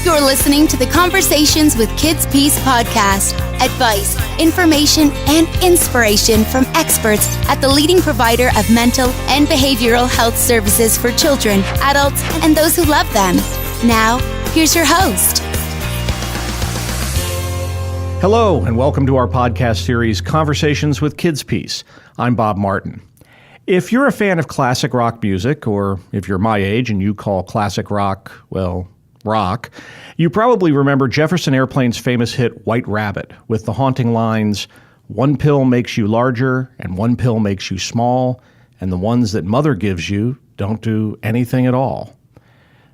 You're listening to the Conversations with KidsPeace podcast. Advice, information, and inspiration from experts at the leading provider of mental and behavioral health services for children, adults, and those who love them. Now, here's your host. Hello, and welcome to our podcast series, Conversations with KidsPeace. I'm Bob Martin. If you're a fan of classic rock music, or if you're my age and you call classic rock, well, rock, you probably remember Jefferson Airplane's famous hit White Rabbit with the haunting lines, "One pill makes you larger and one pill makes you small, and the ones that mother gives you don't do anything at all."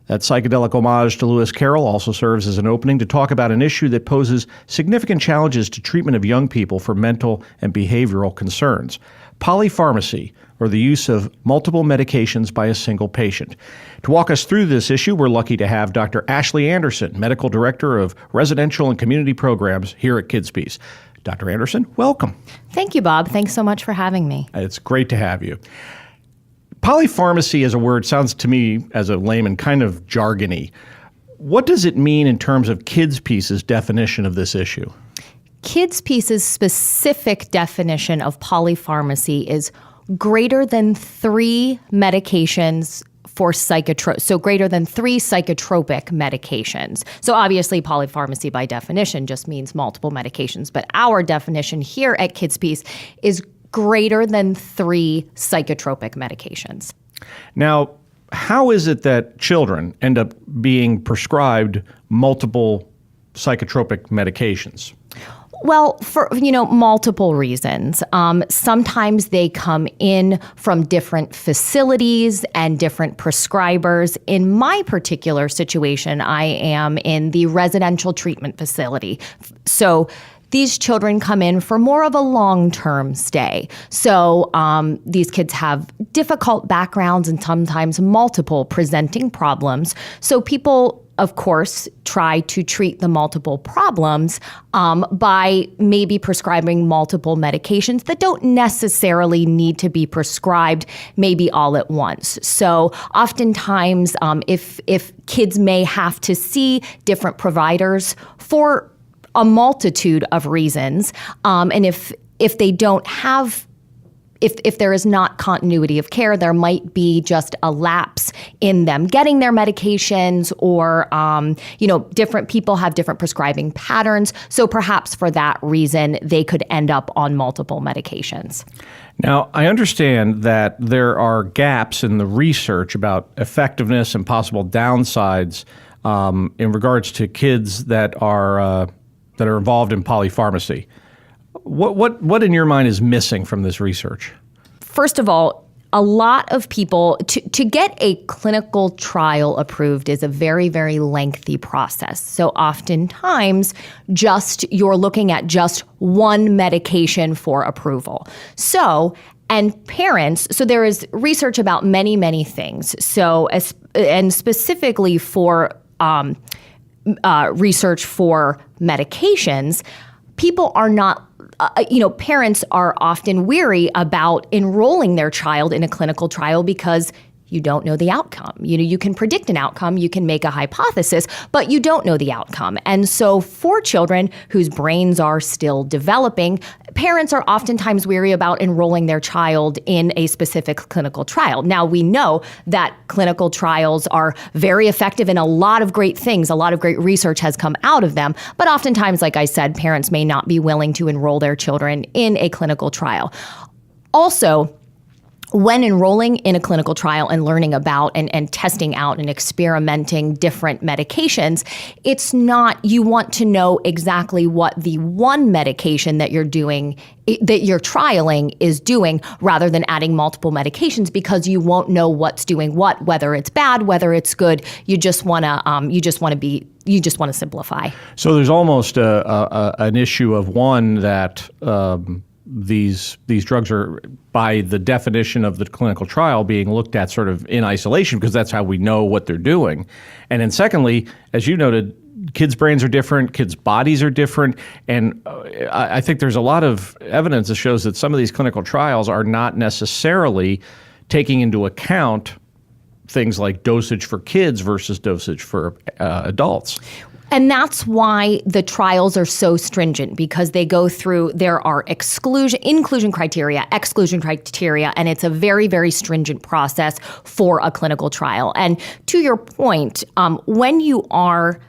That psychedelic homage to Lewis Carroll also serves as an opening to talk about an issue that poses significant challenges to treatment of young people for mental and behavioral concerns: polypharmacy, or the use of multiple medications by a single patient. To walk us through this issue, we're lucky to have Dr. Ashleigh Anderson, Medical Director of Residential and Community Programs here at KidsPeace. Dr. Anderson, welcome. Thank you, Bob. Thanks so much for having me. It's great to have you. Polypharmacy as a word sounds to me, as a layman, kind of jargony. What does it mean in terms of KidsPeace's definition of this issue? KidsPeace's specific definition of polypharmacy is greater than 3 medications for so greater than 3 psychotropic medications. So obviously polypharmacy by definition just means multiple medications, but our definition here at KidsPeace is greater than 3 psychotropic medications. Now, how is it that children end up being prescribed multiple psychotropic medications? Well, for multiple reasons. Sometimes they come in from different facilities and different prescribers. In my particular situation, I am in the residential treatment facility. So these children come in for more of a long-term stay. So these kids have difficult backgrounds and sometimes multiple presenting problems. So people, of course, try to treat the multiple problems by maybe prescribing multiple medications that don't necessarily need to be prescribed maybe all at once. So oftentimes, if kids may have to see different providers for a multitude of reasons, and if they don't have If there is not continuity of care, there might be just a lapse in them getting their medications, or, different people have different prescribing patterns. So perhaps for that reason, they could end up on multiple medications. Now, I understand that there are gaps in the research about effectiveness and possible downsides in regards to kids that are involved in polypharmacy. What in your mind is missing from this research? First of all, a lot of people, to get a clinical trial approved is a very, very lengthy process. So oftentimes, you're looking at just one medication for approval. And parents, so there is research about many, many things. So, and specifically for research for medications, people are not parents are often weary about enrolling their child in a clinical trial because you don't know the outcome. You can predict an outcome, you can make a hypothesis, but you don't know the outcome. And so for children whose brains are still developing, parents are oftentimes weary about enrolling their child in a specific clinical trial. Now, we know that clinical trials are very effective in a lot of great things. A lot of great research has come out of them. But oftentimes, like I said, parents may not be willing to enroll their children in a clinical trial. Also, when enrolling in a clinical trial and learning about and testing out and experimenting different medications, it's not, you want to know exactly what the one medication that you're trialing is doing, rather than adding multiple medications, because you won't know what's doing what, whether it's bad, whether it's good. You just want to simplify. So there's almost an issue of one that these drugs are, by the definition of the clinical trial, being looked at sort of in isolation, because that's how we know what they're doing. And then secondly, as you noted, kids' brains are different, kids' bodies are different, and I think there's a lot of evidence that shows that some of these clinical trials are not necessarily taking into account things like dosage for kids versus dosage for adults. And that's why the trials are so stringent, because they go through, there are inclusion criteria, exclusion criteria, and it's a very, very stringent process for a clinical trial. And to your point, when you are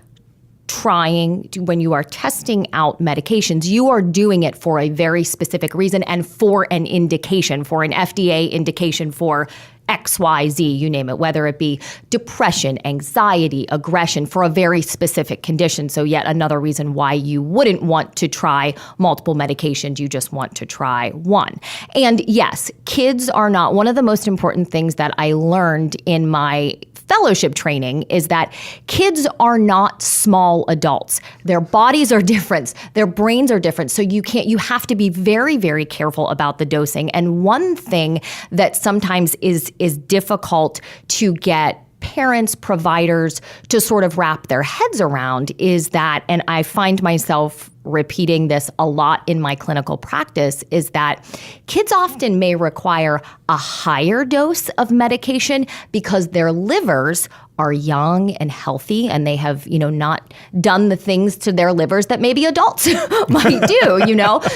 testing out medications, you are doing it for a very specific reason and for an indication, for an FDA indication for XYZ, you name it, whether it be depression, anxiety, aggression, for a very specific condition. So yet another reason why you wouldn't want to try multiple medications, you just want to try one. And yes, kids are not, one of the most important things that I learned in my fellowship training is that kids are not small adults. Their bodies are different. Their brains are different. So you have to be very, very careful about the dosing. And one thing that sometimes is difficult to get parents, providers to sort of wrap their heads around is that, and I find myself repeating this a lot in my clinical practice, is that kids often may require a higher dose of medication because their livers are young and healthy, and they have, not done the things to their livers that maybe adults might do,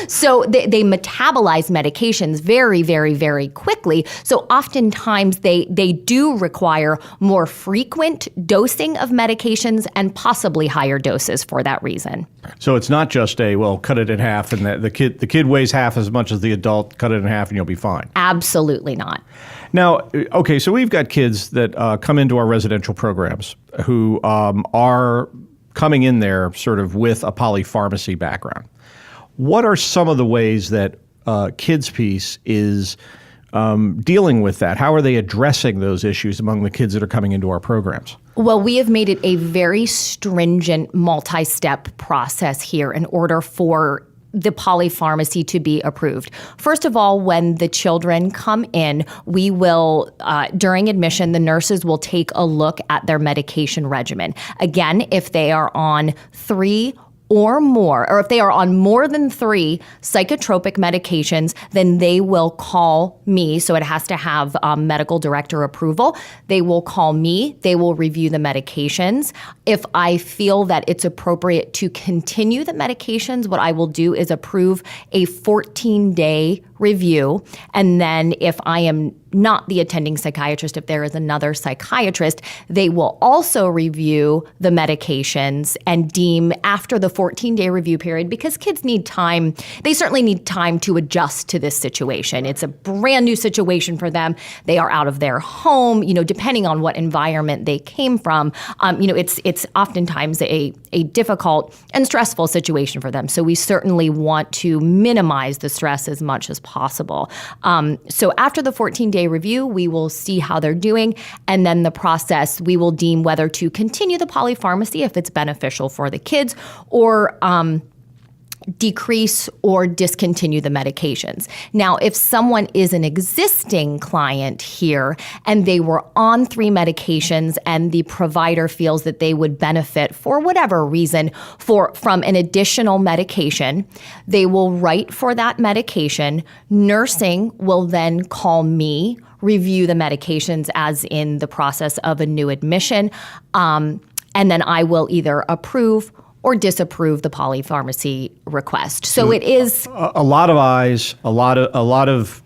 So they metabolize medications very, very, very quickly. So oftentimes they do require more frequent dosing of medications and possibly higher doses for that reason. So it's not just cut it in half, and the kid weighs half as much as the adult, cut it in half and you'll be fine. Absolutely not. Now, okay, so we've got kids that come into our residential programs who are coming in there sort of with a polypharmacy background. What are some of the ways that KidsPeace is dealing with that? How are they addressing those issues among the kids that are coming into our programs? Well, we have made it a very stringent multi-step process here in order for the polypharmacy to be approved. First of all, when the children come in, we will, during admission, the nurses will take a look at their medication regimen. Again, if they are on 3 or more, or if they are on more than 3 psychotropic medications, then they will call me. So it has to have medical director approval. They will call me. They will review the medications. If I feel that it's appropriate to continue the medications, what I will do is approve a 14-day review. And then if I am not the attending psychiatrist, if there is another psychiatrist, they will also review the medications and deem after the 14-day review period, because kids need time. They certainly need time to adjust to this situation. It's a brand new situation for them. They are out of their home, depending on what environment they came from. It's oftentimes a difficult and stressful situation for them. So we certainly want to minimize the stress as much as possible. So after the 14-day review, we will see how they're doing, and then the process, we will deem whether to continue the polypharmacy if it's beneficial for the kids, or decrease or discontinue the medications. Now, if someone is an existing client here and they were on 3 medications and the provider feels that they would benefit for whatever reason from an additional medication, they will write for that medication. Nursing will then call me, review the medications as in the process of a new admission, and then I will either approve or disapprove the polypharmacy request. So it is a lot of eyes, a lot of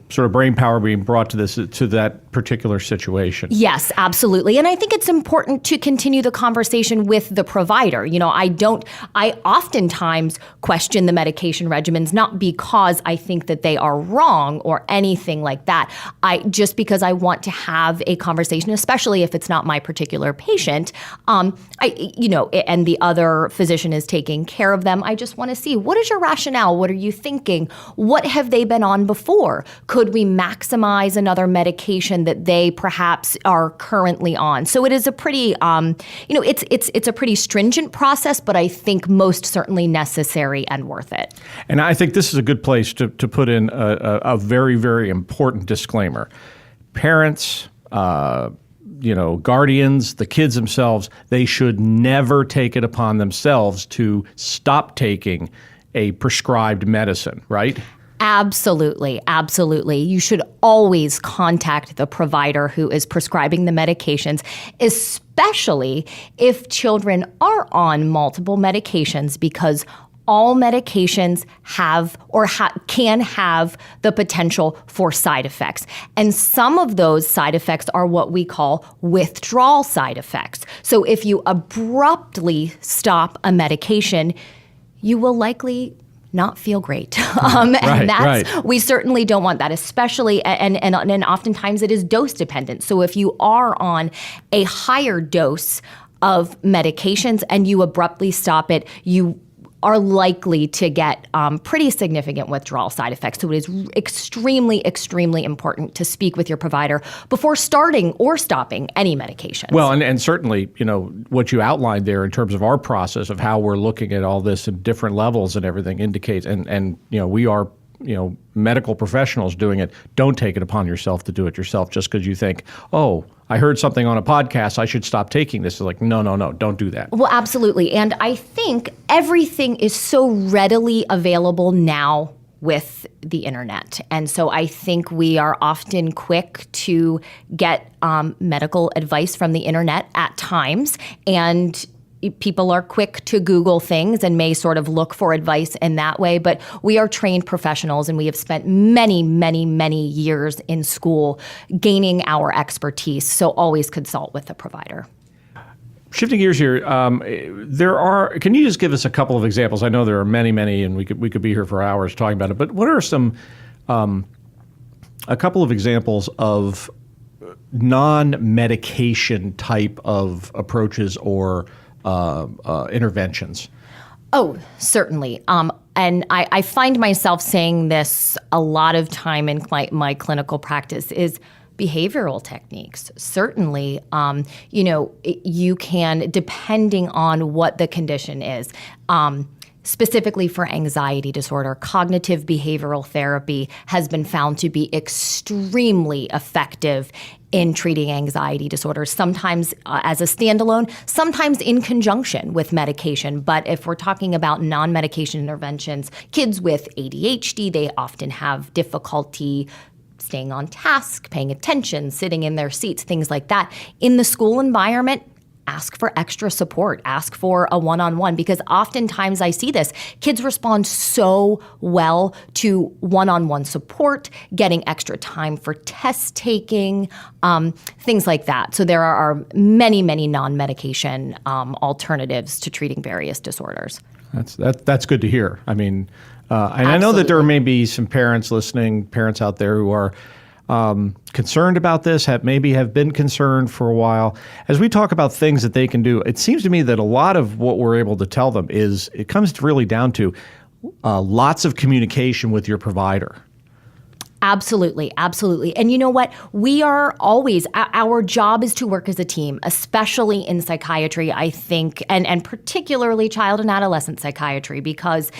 sort of brain power being brought to that particular situation. Yes, absolutely. And I think it's important to continue the conversation with the provider. I oftentimes question the medication regimens, not because I think that they are wrong or anything like that. Just because I want to have a conversation, especially if it's not my particular patient, and the other physician is taking care of them. I just want to see, what is your rationale? What are you thinking? What have they been on before? Could we maximize another medication that they perhaps are currently on? So it is a pretty, it's a pretty stringent process, but I think most certainly necessary and worth it. And I think this is a good place to put in a very, very important disclaimer. Parents, guardians, the kids themselves, they should never take it upon themselves to stop taking a prescribed medicine, right? Absolutely, absolutely. You should always contact the provider who is prescribing the medications, especially if children are on multiple medications, because all medications have or can have the potential for side effects. And some of those side effects are what we call withdrawal side effects. So if you abruptly stop a medication, you will likely not feel great. We certainly don't want that, especially, and oftentimes it is dose dependent. So if you are on a higher dose of medications and you abruptly stop it, you are likely to get pretty significant withdrawal side effects. So it is extremely, extremely important to speak with your provider before starting or stopping any medication. Well, and certainly, what you outlined there in terms of our process of how we're looking at all this in different levels and everything indicates, and we are, medical professionals doing it. Don't take it upon yourself to do it yourself just because you think, oh, I heard something on a podcast, I should stop taking this. It's like, no, don't do that. Well, absolutely. And I think everything is so readily available now with the internet. And so I think we are often quick to get medical advice from the internet at times, and people are quick to Google things and may sort of look for advice in that way. But we are trained professionals, and we have spent many, many, many years in school gaining our expertise. So always consult with the provider. Shifting gears here, can you just give us a couple of examples? I know there are many, many, and we could be here for hours talking about it, but what are a couple of examples of non-medication type of approaches or interventions? Oh, certainly. And I find myself saying this a lot of time in my clinical practice is behavioral techniques. Certainly, you can, depending on what the condition is, specifically for anxiety disorder, cognitive behavioral therapy has been found to be extremely effective in treating anxiety disorders, sometimes as a standalone, sometimes in conjunction with medication. But if we're talking about non-medication interventions, kids with ADHD, they often have difficulty staying on task, paying attention, sitting in their seats, things like that. In the school environment, ask for extra support, ask for a one-on-one, because oftentimes I see this. Kids respond so well to one-on-one support, getting extra time for test taking, things like that. So there are many, many non-medication alternatives to treating various disorders. That's good to hear. I mean, and Absolutely. I know that there may be some parents out there who are concerned about this, have been concerned for a while. As we talk about things that they can do, it seems to me that a lot of what we're able to tell them it comes really down to lots of communication with your provider. Absolutely, absolutely. And you know what? We are always, our job is to work as a team, especially in psychiatry, I think, and particularly child and adolescent psychiatry, because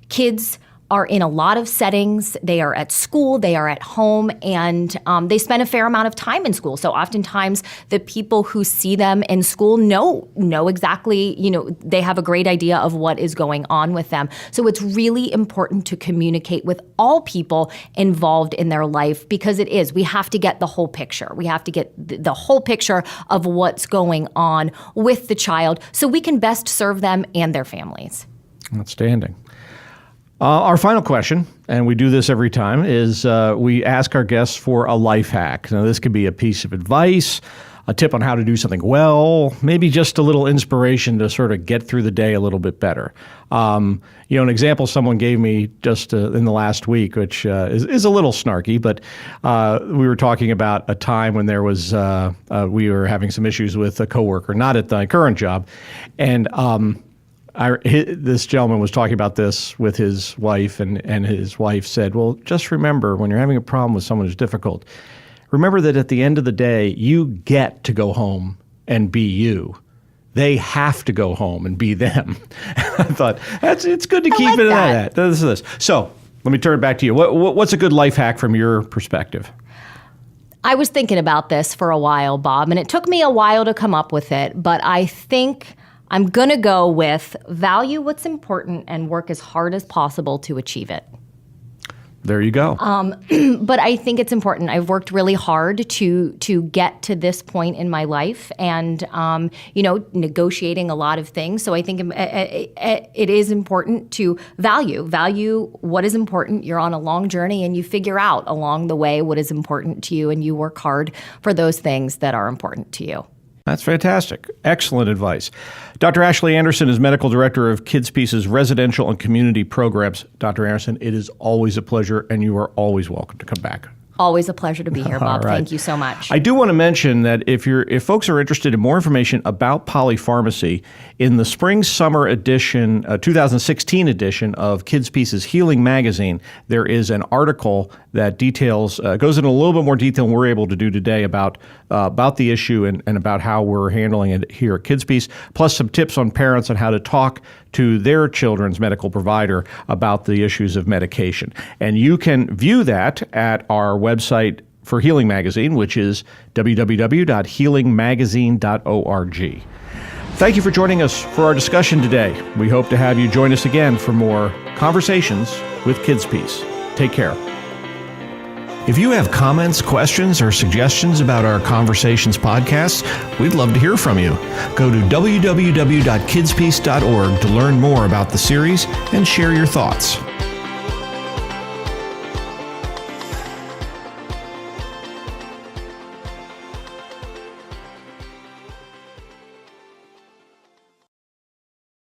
kids are in a lot of settings. They are at school, they are at home, and they spend a fair amount of time in school. So oftentimes the people who see them in school know exactly, they have a great idea of what is going on with them. So it's really important to communicate with all people involved in their life, because we have to get the whole picture. We have to get the whole picture of what's going on with the child so we can best serve them and their families. Outstanding. Our final question, and we do this every time, is we ask our guests for a life hack. Now, this could be a piece of advice, a tip on how to do something well, maybe just a little inspiration to sort of get through the day a little bit better. An example someone gave me just in the last week, which is a little snarky, but we were talking about a time when there was we were having some issues with a coworker, not at the current job, and this gentleman was talking about this with his wife, and his wife said, well, just remember, when you're having a problem with someone who's difficult, remember that at the end of the day, you get to go home and be you. They have to go home and be them. I thought, it's good to keep it at that. This is this. So let me turn it back to you. What's a good life hack from your perspective? I was thinking about this for a while, Bob, and it took me a while to come up with it, but I think I'm going to go with value what's important and work as hard as possible to achieve it. There you go. But I think it's important. I've worked really hard to get to this point in my life, and negotiating a lot of things. So I think it is important to value what is important. You're on a long journey, and you figure out along the way what is important to you, and you work hard for those things that are important to you. That's fantastic. Excellent advice. Dr. Ashleigh Anderson is Medical Director of KidsPeace's Residential and Community Programs. Dr. Anderson, it is always a pleasure, and you are always welcome to come back. Always a pleasure to be here, Bob. Right. Thank you so much. I do want to mention that if folks are interested in more information about Polypharmacy, in the spring-summer edition, 2016 edition of KidsPeace's Healing Magazine, there is an article that goes into a little bit more detail than we're able to do today about the issue and about how we're handling it here at KidsPeace, plus some tips on parents on how to talk to their children's medical provider about the issues of medication. And you can view that at our website for Healing Magazine, which is www.healingmagazine.org. Thank you for joining us for our discussion today. We hope to have you join us again for more Conversations with KidsPeace. Take care. If you have comments, questions, or suggestions about our Conversations podcasts, we'd love to hear from you. Go to www.kidspeace.org to learn more about the series and share your thoughts.